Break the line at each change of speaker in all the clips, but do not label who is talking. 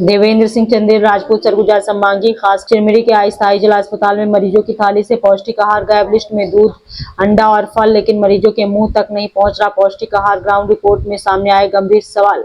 देवेंद्र सिंह चंदेल राजपूत सरगुजा संभागीय खास चिरमिरी के अस्थायी जिला अस्पताल में मरीजों की थाली से पौष्टिक आहार गायब। लिस्ट में दूध, अंडा और फल, लेकिन मरीजों के मुंह तक नहीं पहुंच रहा पौष्टिक आहार। ग्राउंड रिपोर्ट में सामने आए गंभीर सवाल।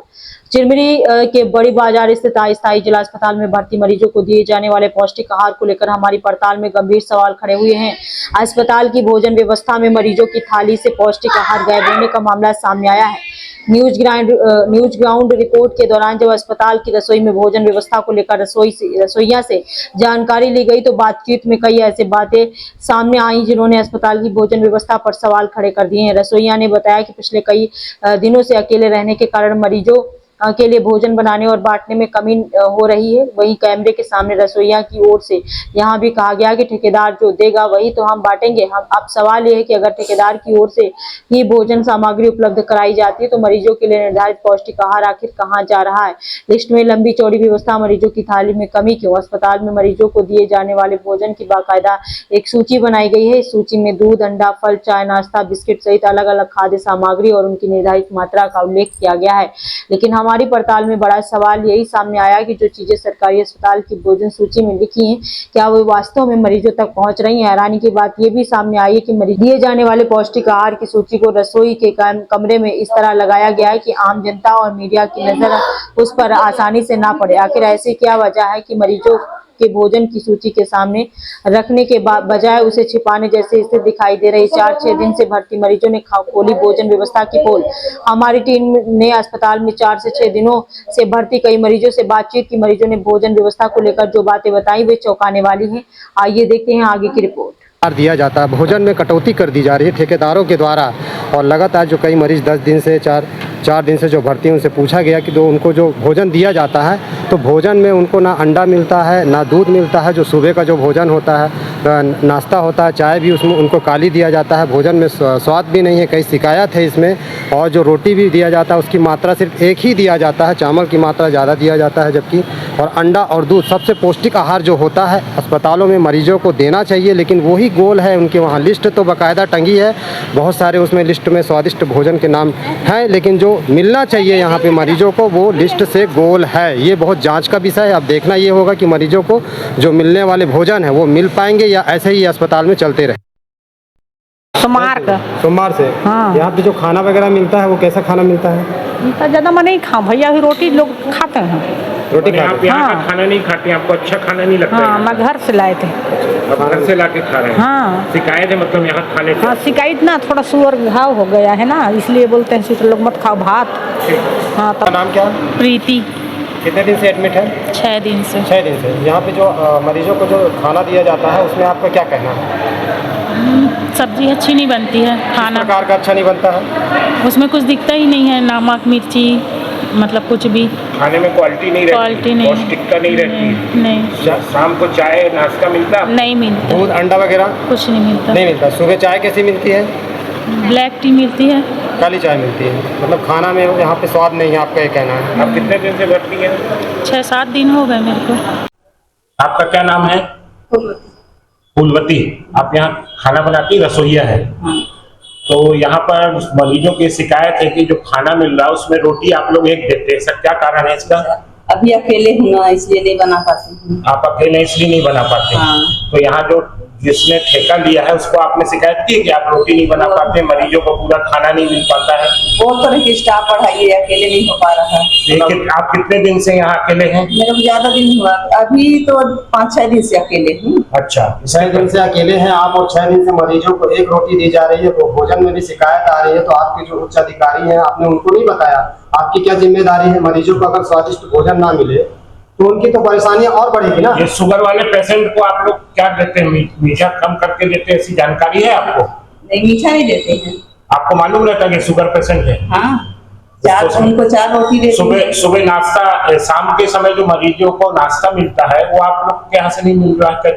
चिरमिरी के बड़ी बाजार स्थित अस्थायी जिला अस्पताल में भर्ती मरीजों को दिए जाने वाले पौष्टिक आहार को लेकर हमारी पड़ताल में गंभीर सवाल खड़े हुए हैं। अस्पताल की भोजन व्यवस्था में मरीजों की थाली से पौष्टिक आहार गायब होने का मामला सामने आया है। न्यूज ग्राउंड रिपोर्ट के दौरान जब अस्पताल की रसोई में भोजन व्यवस्था को लेकर रसोइया से जानकारी ली गई तो बातचीत में कई ऐसे बातें सामने आई जिन्होंने अस्पताल की भोजन व्यवस्था पर सवाल खड़े कर दिए हैं। रसोइया ने बताया कि पिछले कई दिनों से अकेले रहने के कारण मरीजों के लिए भोजन बनाने और बांटने में कमी हो रही है। वहीं कैमरे के सामने रसोइया की ओर से यहां भी कहा गया कि ठेकेदार जो देगा वही तो हम बांटेंगे। हम अब सवाल ये है कि अगर ठेकेदार की ओर से ही भोजन सामग्री उपलब्ध कराई जाती है तो मरीजों के लिए निर्धारित पौष्टिक आहार आखिर कहां जा रहा है। लिस्ट में लंबी चौड़ी व्यवस्था, मरीजों की थाली में कमी क्यों? अस्पताल में मरीजों को दिए जाने वाले भोजन की बाकायदा एक सूची बनाई गई है। इस सूची में दूध, अंडा, फल, चाय, नाश्ता, बिस्किट सहित अलग अलग खाद्य सामग्री और उनकी निर्धारित मात्रा का उल्लेख किया गया है। लेकिन हमारी पड़ताल में बड़ा सवाल यही सामने आया कि जो चीजें सरकारी अस्पताल की भोजन सूची में लिखी हैं, क्या वो वास्तव में मरीजों तक पहुंच रही हैं? हैरानी की बात यह भी सामने आई है कि मरीज दिए जाने वाले पौष्टिक आहार की सूची को रसोई के कमरे में इस तरह लगाया गया है कि आम जनता और मीडिया की नजर उस पर आसानी से ना पड़े। आखिर ऐसी क्या वजह है कि मरीजों के भोजन की सूची के सामने रखने के बजाय उसे छिपाने जैसे स्थिति दिखाई दे रही। 4-6 दिन से भर्ती मरीजों ने खोली भोजन व्यवस्था की पोल। हमारी टीम ने अस्पताल में 4 से 6 दिनों से भर्ती कई मरीजों से बातचीत की। मरीजों ने भोजन व्यवस्था को लेकर जो बातें बताई वे चौंकाने वाली हैं। आइए देखते हैं आगे की रिपोर्ट।
दिया जाता है, भोजन में कटौती कर दी जा रही है ठेकेदारों के द्वारा। और लगातार जो कई मरीज 10 दिन से 4 दिन से जो भर्ती हैं उनसे पूछा गया कि उनको जो भोजन दिया जाता है तो भोजन में उनको ना अंडा मिलता है ना दूध मिलता है। जो सुबह का जो भोजन होता है, नाश्ता होता है, चाय भी उसमें उनको काली दिया जाता है। भोजन में स्वाद भी नहीं है, कई शिकायत है इसमें। और जो रोटी भी दिया जाता है उसकी मात्रा सिर्फ एक ही दिया जाता है, चावल की मात्रा ज़्यादा दिया जाता है जबकि। और अंडा और दूध सबसे पौष्टिक आहार जो होता है अस्पतालों में मरीजों को देना चाहिए, लेकिन वही गोल है उनके वहाँ। लिस्ट तो बाकायदा टंगी है, बहुत सारे उसमें लिस्ट में स्वादिष्ट भोजन के नाम हैं, लेकिन जो मिलना चाहिए यहाँ पे मरीजों को वो लिस्ट से गोल है। ये बहुत जांच का विषय है। अब देखना ये होगा कि मरीजों को जो मिलने वाले भोजन है वो मिल पाएंगे या ऐसे ही अस्पताल में चलते रहे। सोमवार से
हाँ।
यहाँ पे जो खाना वगैरह मिलता है वो कैसा खाना मिलता है?
ज़्यादा मैं नहीं खाऊं भैया, रोटी लोग खाते हैं।
रोटी
आप यहाँ का खाना नहीं खाते, आपको अच्छा खाना नहीं लगता?
हाँ, मैं घर से लाए थे।
घर से लाके खा रहे हैं?
हाँ।
शिकायत है मतलब यहाँ खाने से?
हाँ, शिकायत ना, थोड़ा शुगर घाव हो गया है ना, इसलिए बोलते हैं सिस्टर लोग मत खाओ भात। हाँ।
तो नाम क्या?
प्रीति।
कितने दिन से एडमिट है?
6 दिन से।
6 दिन से। यहाँ पे जो मरीजों को जो खाना दिया जाता है उसमें आपका क्या कहना है?
सब्जी अच्छी नहीं बनती है, खाना
प्रकार का अच्छा नहीं बनता है,
उसमें कुछ दिखता ही नहीं है, नमक मिर्ची मतलब कुछ भी
खाने में क्वालिटी नहीं रहती,
क्वालिटी नहीं,
पौष्टिकता नहीं रहती।
नहीं।
शाम को चाय नाश्ता मिलता?
नहीं मिलता।
दूध अंडा वगैरह
कुछ नहीं मिलता।
नहीं मिलता। सुबह चाय कैसी मिलती है?
ब्लैक टी मिलती है,
काली चाय मिलती है। मतलब खाना में यहाँ पे स्वाद नहीं है, आपका ये कहना है।
आप कितने दिन से भर्ती हैं?
6-7 दिन हो गए मेरे को।
आपका क्या नाम है? फूलवती। आप यहाँ खाना बनाती रसोइया है? तो यहाँ पर मरीजों की शिकायत है कि जो खाना मिल रहा है उसमें रोटी आप लोग एक देते हैं, सर क्या कारण है इसका?
अभी अकेले हूँ ना, इसलिए नहीं बना पाती हूँ।
आप अकेले इसलिए नहीं बना पाते?
हाँ।
तो यहाँ जो जिसने ठेका लिया है उसको आपने शिकायत की कि आप रोटी नहीं बना पाते, मरीजों को पूरा खाना नहीं मिल पाता है?
बहुत तरह के स्टाफ पढ़ाई है, अकेले नहीं हो पा रहा है।
लेकिन आप कितने दिन से यहाँ अकेले हैं?
मेरे को ज्यादा दिन हुआ, अभी तो 5-6 दिन से अकेले हूँ।
अच्छा,
6 दिन से अकेले हैं आप और 6 दिन से मरीजों को एक रोटी दी जा रही है, तो भोजन में भी शिकायत आ रही है। तो आपके जो उच्च अधिकारी हैं आपने उनको नहीं बताया? आपकी क्या जिम्मेदारी है? मरीजों को अगर स्वादिष्ट भोजन ना मिले तो उनकी तो परेशानियां और बढ़ेगी ना।
ये शुगर वाले पेशेंट को आप लोग क्या देते हैं? मीठा कम करके देते हैं, ऐसी जानकारी है आपको?
नहीं, मीठा नहीं देते हैं।
आपको मालूम रहता है कि शुगर पेशेंट है?
हाँ, उनको 4 रोटी देते हैं।
सुबह नाश्ता, शाम के समय जो मरीजों को नाश्ता मिलता है वो आप लोग के यहाँ से नहीं मिल रहा है?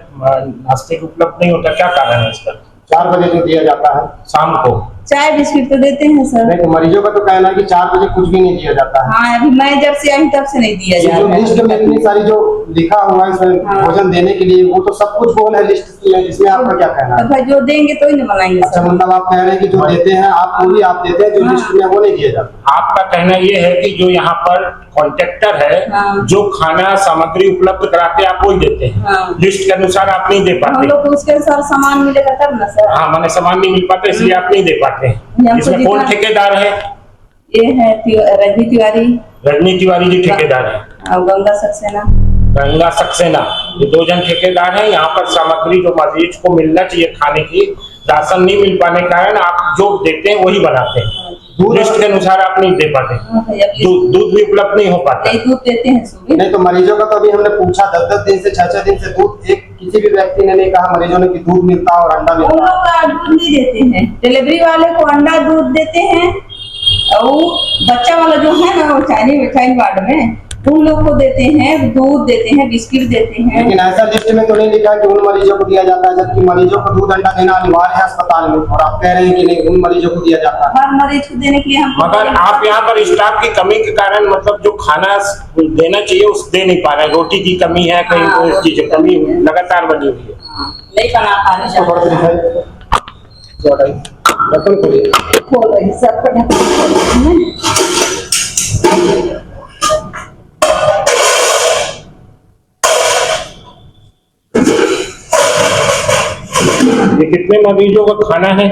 नाश्ते के उपलब्ध नहीं होता, क्या कारण है इसका?
4 बजे जो दिया जाता है
शाम को
चाय बिस्किट तो देते हैं सर।
नहीं, तो मरीजों का तो कहना है कि 4 बजे कुछ भी नहीं दिया जाता है।
हाँ, अभी मैं जब से आई तब से नहीं दिया जा रहा है।
लिस्ट में इतनी सारी जो लिखा हुआ है इसमें
हाँ।
भोजन देने के लिए, वो तो सब कुछ बोल है लिस्ट में, इसमें आपका क्या कहना
तो
है?
भाई जो देंगे तो ही ना बनाएंगे
अच्छा,
सब।
मतलब आप कह रहे हैं कि जो देते हैं आप वो भी आप देते हैं, जो
हाँ।
लिस्ट में है वो नहीं दिया जाता।
आपका कहना ये है कि जो यहाँ पर कॉन्ट्रैक्टर है,
हाँ।
जो खाना सामग्री उपलब्ध कराते हैं आप वही देते हैं,
हाँ।
लिस्ट के अनुसार आप नहीं दे
हम
पाते।
लोग को उसके अनुसार सामान मिलेगा तब ना सर।
हाँ, माने सामान नहीं मिल पाता इसलिए आप नहीं दे पाते हैं।
हमको
इसमें कौन
जितना-
ठेकेदार है?
ये है रजनी तिवारी
रजनी तिवारी जी ठेकेदार है,
और गंगा सक्सेना।
गंगा सक्सेना, ये 2 जन ठेकेदार हैं। यहाँ पर सामग्री जो मरीज को मिलना चाहिए खाने की, राशन नहीं मिल पाने के कारण आप जो देते हैं वही बनाते हैं, लिस्ट के अनुसार आप नहीं दे पाते।
हाँ भाई, अब
दूध भी उपलब्ध नहीं हो पाता।
ये दूध देते हैं सुबह।
नहीं तो मरीजों का तो अभी हमने पूछा 10-10 दिन से 6-6 दिन से दूध, एक किसी भी व्यक्ति ने नहीं कहा मरीजों ने कि दूध मिलता है और अंडा
उन
मिलता है।
लोग का दूध नहीं देते हैं, डिलीवरी वाले को अंडा दूध देते हैं, और वो बच्चा वाला जो है ना वो चाइल्ड वार्ड में उन लोग को देते हैं, दूध देते हैं, बिस्किट देते हैं।
लेकिन ऐसा लिस्ट में तो नहीं लिखा है कि उन मरीजों को दिया जाता है, जबकि मरीजों को दूध अंडा देना अनिवार्य है अस्पताल में, और आप कह रहे हैं कि नहीं उन मरीजों को दिया जाता है।
हर मरीज को देने के लिए हम
मगर आप यहाँ पर स्टाफ की कमी के कारण मतलब जो खाना देना चाहिए उस दे नहीं पा रहे हैं। रोटी की कमी है, कहीं
हाँ,
कोई
रोटी
चीज
की
कमी
कमी है।
लगातार बनी हुई है।
नहीं बना पाने
इसको थोड़ा सा दिखाइए। ढक्कन खोलिए।
खोल रही सबको
ये कितने मरीजों का खाना है?